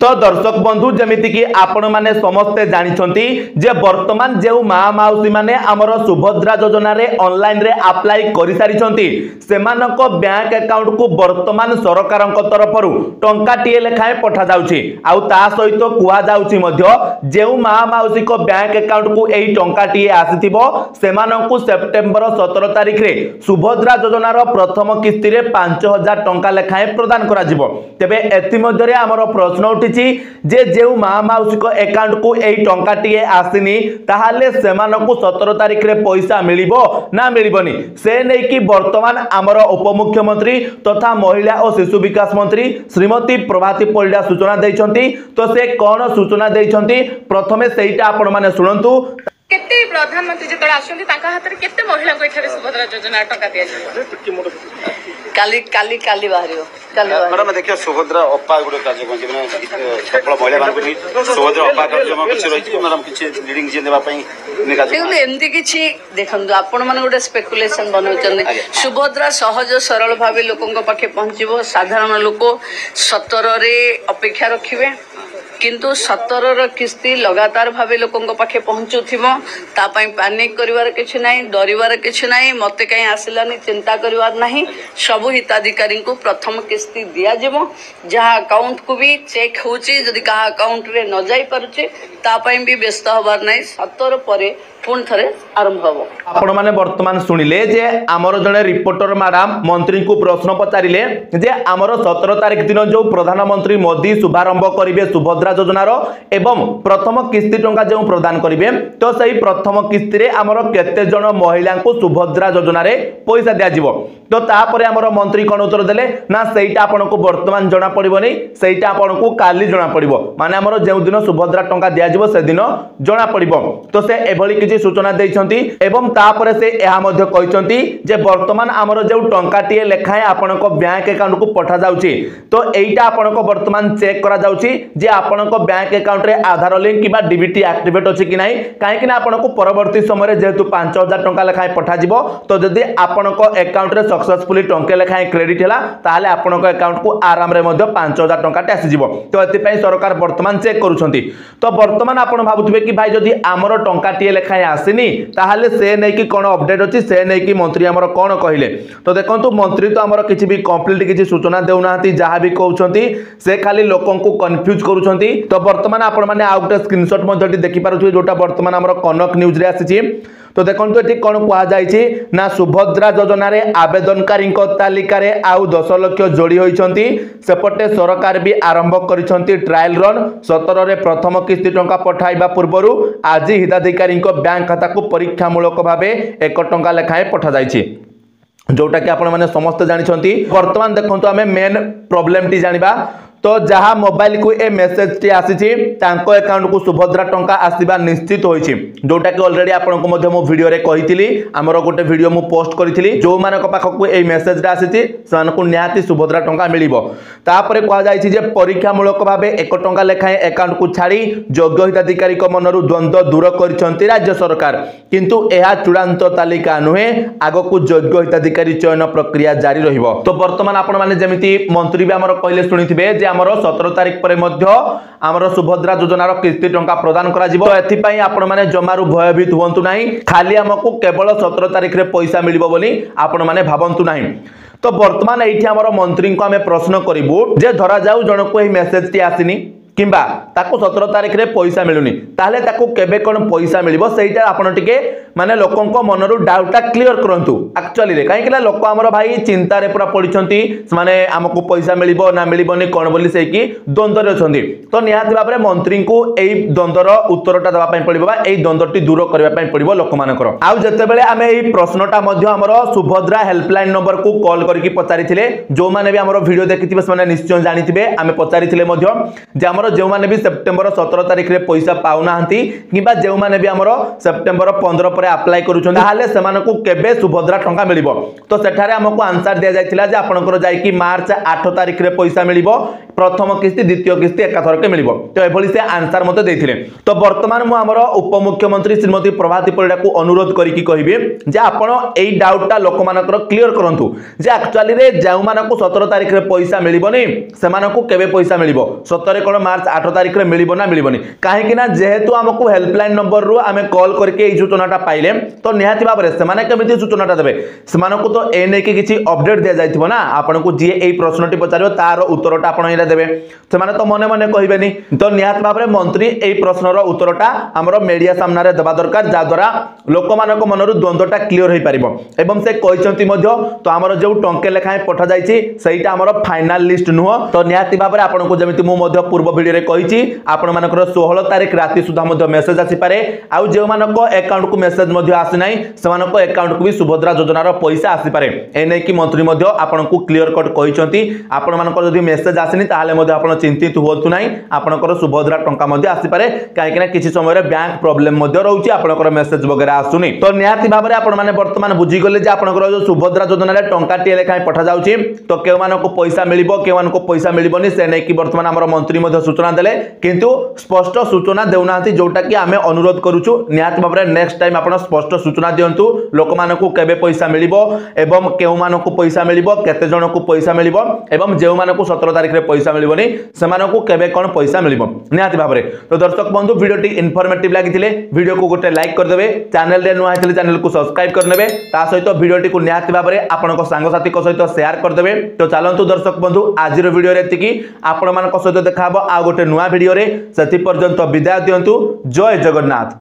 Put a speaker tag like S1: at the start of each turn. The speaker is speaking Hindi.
S1: तो दर्शक बंधु जमीती आपण मैंने समस्ते जानते जे वर्तमान जो माँ माउसी मैंने आमर सुभद्रा योजना रे ऑनलाइन रे अप्लाई कर सारी बैंक अकाउंट को वर्तमान सरकार तरफ टंकाटीए लेखाएं पठा जाउछि आउ ता सहित कुआ जाउछि मध्य जो माँ माउसी को बैंक अकाउंट को यही टंकाटीए आसीथिबो सेमानंकु सेप्टेम्बर 17 तारिख रे सुभद्रा योजना रो प्रथम किस्ती रे 5000 टंका लेखाएं प्रदान करा जिवो। तेबे एथि मध्य रे आमर प्रश्न उठी जे जो माँ माउसी को अकाउंट को यही टंकाटीए आसीनी ताहाले सेमानंकु 17 तारिख रे पैसा मिलिबो ना मिलिबोनी से नै कि वर्तमान आमर उपमुख्यमंत्री तथा महिला और शिशु विकास मंत्री श्रीमती प्रभाती परिडा सूचना दैछंती। तो से कौन सूचना दैछंती प्रथमे सेइटा आपण माने सुनंतु।
S2: केते प्रधानमंत्री जेतरा आछंती ताका हाथ रे केते महिला को एठारे सुभद्रा योजना टका दिया जाय
S3: काली काली काली बाहरियो
S4: मैडम देखिए सुभद्रा अप्पा गुड कार्यक्रम जेने सफल महिला मान को सुभद्रा अप्पा कार्यक्रम किछ रही मैडम किछ लीडिंग जे देबा पई
S3: देखो एमती किछि देखंतु आपण माने गोटे स्पेकुलेशन बनौचन सुभद्रा सहज सरल भावे लोकन पाखे पहुंचबो साधारण लोक 17 रे अपेक्षा रखिबे किंतु 17 किस्ती लगातार भावे लोकन पाखे पहुंचुथिबो ता पई पैनिक करिवार किछ नाही डरिवार किछ नाही मते कहीं आसिलानी चिंता करिवार नाही सब हिताधिकारी को प्रथम किस्ती दिया जेबो जहा अकाउंट को भी चेक होची जदि का अकाउंट रे न जाई परचे ता पई भी व्यस्त होबार नाही 17 परे पुन थरे आरंभ हबो।
S1: आपण माने वर्तमान सुनिले जे आमर जने रिपोर्टर मैडम मंत्री को प्रश्न पचारिले जे आमर 17 तारिख दिन जो प्रधानमंत्री मोदी शुभारंभ करिवे सुभद्रा योजना रो एवं प्रथम किस्ती टंका जो प्रदान करिवे तो सही प्रथम किस्ती रे आमर केते जन महिला को सुभद्रा योजना रे पैसा दिया जिवो। तो तापरे आमर मंत्री कोन उत्तर देले ना सेइटा आपण को वर्तमान जणा पड़िबोनी सेइटा आपण को काली जणा पड़िबो माने आमर जे दिन सुभद्रा टंका दिया जिवो से दिन जणा पड़िबो। तो से एभली किछि सूचना दैछंती एवं तापरे से एहा मध्य कहिसंती जे वर्तमान आमर जे टंकाटीए लेखाए आपण को बैंक अकाउंट को पठा जाउची तो एइटा आपण को वर्तमान चेक करा जाउची जे आपण को बैंक अकाउंट रे आधार लिंक किबा डीबीटी एक्टिवेट अछि कि नाही काहे कि ना आपण को परवर्ती समय जेहेतु 5000 टंका लेखाए पठा जिवो तो जदि आपण को अकाउंट रे सक्सेसफुली टंके लेखाए क्रेडिट हला ताहाले आपण को अकाउंट को आराम रे मध्य 5000 टंका आसी जिवो। तो एति पई सरकार वर्तमान चेक करूछंती। तो वर्तमान आपण भाबुथिबे कि भाई जदि आमर टंकाटीए लेखाए आसीनी ताहाले से नै कि कोन अपडेट अछि से नै कि मंत्री हमर कोन कहिले। तो देखंतु मंत्री तो हमर किछि भी कंप्लीट किछि सूचना देउनाहंती जहा भी कहउछंती से खाली लोकन को कंफ्यूज करूछंती। तो वर्तमान आपण माने आ गुटे स्क्रीनशॉट मध्ये देखि पारुछु जोटा वर्तमान हमर कनक न्यूज रे आसीछि। तो देखंतु एठी कोन कुआ जायछि ना सुभद्रा योजना रे आवेदनकारी तालिका रे आउ 10 लाख जोड़ी होइछंती सेपटे सरकार भी आरंभ करिछंती ट्रायल रन 17 रे प्रथम किस्ती टंका पठाइबा पूर्वरु आज हिताधिकारी बैंक खाता को परीक्षामूलक भावे 1 टंका लेखाए पठा जायछि जोटा कि आपण माने समस्त जानिछंती। वर्तमान देखंतु हमें मेन प्रॉब्लम टी जानिबा तो जहाँ मोबाइल को ए मेसेज टी आसी तांको अकाउंट को सुभद्रा टंका आसीबा निश्चित होइछि जोटा कि ऑलरेडी आपन को मध्य मो वीडियो रे कहितली हमर गोटे वीडियो मु पोस्ट करितली जो मानक पाखक को ए मेसेज रा आसी सान को न्याति सुभद्रा टंका मिलिबो। तापरे कहा जायछि जे परीक्षामूलक भावे 1 टंका लेखाए अकाउंट को छाड़ी योग्य हिताधिकारी को मनरु द्वंद्व दूर करिसंती राज्य सरकार किंतु एहा चूड़ांत तालिका नुहे आगो को योग्य हिताधिकारी चयन प्रक्रिया जारी रहिबो। तो वर्तमान आपण माने जेमिति मंत्री भी हमर कहले सुनिथिबे जे हमर 17 तारिख पर मध्य हमर सुभद्रा योजनार किस्ती टंका प्रदान करा जिवो। तो एथि पई आपण माने जमारु भयभीत हुंतु नाही खाली हमकु केवल 17 तारिख रे पैसा मिलिबो बोली आपण माने भाबंतु नाही। तो वर्तमान एठी हमर मंत्री को हमें प्रश्न करिवु जे धरा जाऊ जणको ए मेसेज टी आसिनी किंबा ताको 17 तारिख रे पैसा मिलुनी ताहले ताको केबे कोन पैसा मिलिबो सेइटा आपण टिके माने लोकन को मनरु डाउटा क्लियर करंतु एक्चुअली रे काहे कि लोक हमर भाई चिंता रे पूरा पडिछंती माने हमकु पैसा मिलिबो ना मिलिबोनी कोन बोली से कि द्वंद्व रे छंती। तो निहाती भाबरे मंत्री को एई द्वंद्वर उत्तरटा देबा पई पडिबो बा एई द्वंद्वटी दूर करबा पई पडिबो लोक मानकर। आउ जते बेले हमें एई प्रश्नटा मध्य हमर सुभद्रा हेल्पलाइन नंबर को कॉल करके पचारिथिले जो माने भी हमर वीडियो देखिथिबे से माने निश्चय जानिथिबे आमे पचारिथिले मध्य जे हमर जो माने भी सेप्टेम्बर 17 तारिख रे पैसा पाउनाहंती किबा जो माने भी हमर सेप्टेम्बर 15 परे अप्लाई करूछन ताहाले सेमानकु केबे सुभद्रा टंका मिलिबो। तो सेठारे हमकु आंसर दिया जायतिला जे आपनकर जाय कि मार्च 8 तारिख रे पैसा मिलिबो प्रथम किस्ती द्वितीय किस्ती एकाथरके मिलिबो तो एभली से आंसर मते देथिले। तो वर्तमान मु हमर उपमुख्यमंत्री श्रीमती प्रभाती परिडा को अनुरोध करिकि कहिबे जे आपण एई डाउटटा लोक मानकर क्लियर करंतु जे एक्चुअली रे जाउ मानको 17 तारिख रे पैसा मिलिबोनी सेमानको केबे पैसा मिलिबो 17 कोन मार्च 8 तारिख रे मिलिबो ना मिलिबोनी काहे कि ना जेहेतु हमको हेल्पलाइन नंबर रु आमे कॉल करके एई सूचनाटा पाइले तो निहाती बाबरे सेमाने केमिति सूचनाटा देबे सेमानको तो ए नै कि किछि अपडेट दिया जाइथिबो ना आपनको जे एई प्रश्नटी पचारिबो तार उत्तरटा आपण एरा देबे सेमाने तो मने मने कहिबेनी तो निहाती बाबरे मंत्री एई प्रश्नर उत्तरटा हमरो मीडिया सामना रे देबा दरकार जा द्वारा लोक मानको मनरु द्वंद्वटा क्लियर होई परिबो एवं से कहिसंती मध्य तो हमरो जो टंके लेखाय पठा जाईछि सेइटा हमरो फाइनल लिस्ट नुह तो निहाती बाबरे आपनको जेमिति मु मध्य पूर्व वीडियो रे कहिछि आपण मानकर 16 तारिख राति सुधा मध्य मेसेज आसी पारे आउ जे मानको अकाउंट को मेसेज मध्य आसी नाही सेमानको अकाउंट को भी सुभद्रा योजना रो पैसा आसी पारे ए नै कि मंत्री मध्य आपनको क्लियर कट कहिसंती आपण मानकर जदि मेसेज आसीनी ताहाले मध्य आपण चिंतित होतु नाही आपनकर सुभद्रा टंका मध्य आसी पारे काहे कि ना किछि समय रे बैंक प्रॉब्लम मध्य रहउछि आपनकर मेसेज वगैरह आसुनी तो निहाती बाबरे आपण माने वर्तमान बुझी गले जे आपनकर जो सुभद्रा योजना रे टंका टे लेखाय पठा जाउछि तो केउ मानको पैसा मिलिबो केउ मानको पैसा मिलिबोनी से नै कि वर्तमान हमर मंत्री मध्य सूचना देले किंतु स्पष्ट सूचना देउनांती जोटा कि आमे अनुरोध करूछु निहाती बाबरे नेक्स्ट टाइम आपण स्पष्ट सूचना दियंतु लोक मानको केबे पैसा मिलिबो एवं केउ मानको पैसा मिलिबो केते जणको पैसा मिलिबो एवं जेउ मानको 17 तारिख रे पैसा मिलिबोनी सेमानको केबे कोन पैसा मिलिबो निहाती बाबरे तो दर्शक बंधु वीडियोटी इन्फॉर्मेटिव लागिथिले वीडियो को गोटे लाइक कर देबे चैनल रे नुआ हेतले चैनल को सब्सक्राइब कर नेबे ता सहित वीडियोटी को निहाती बाबरे आपनको सांग साथी को सहित शेयर कर देबे तो चलंतु दर्शक बंधु आज रो वीडियो रे एतिकी आपण मानको सहित देखाबो आ गोटे नुआ वीडियो रे सेति पर्यंत विदाय दियंतु जय जगन्नाथ।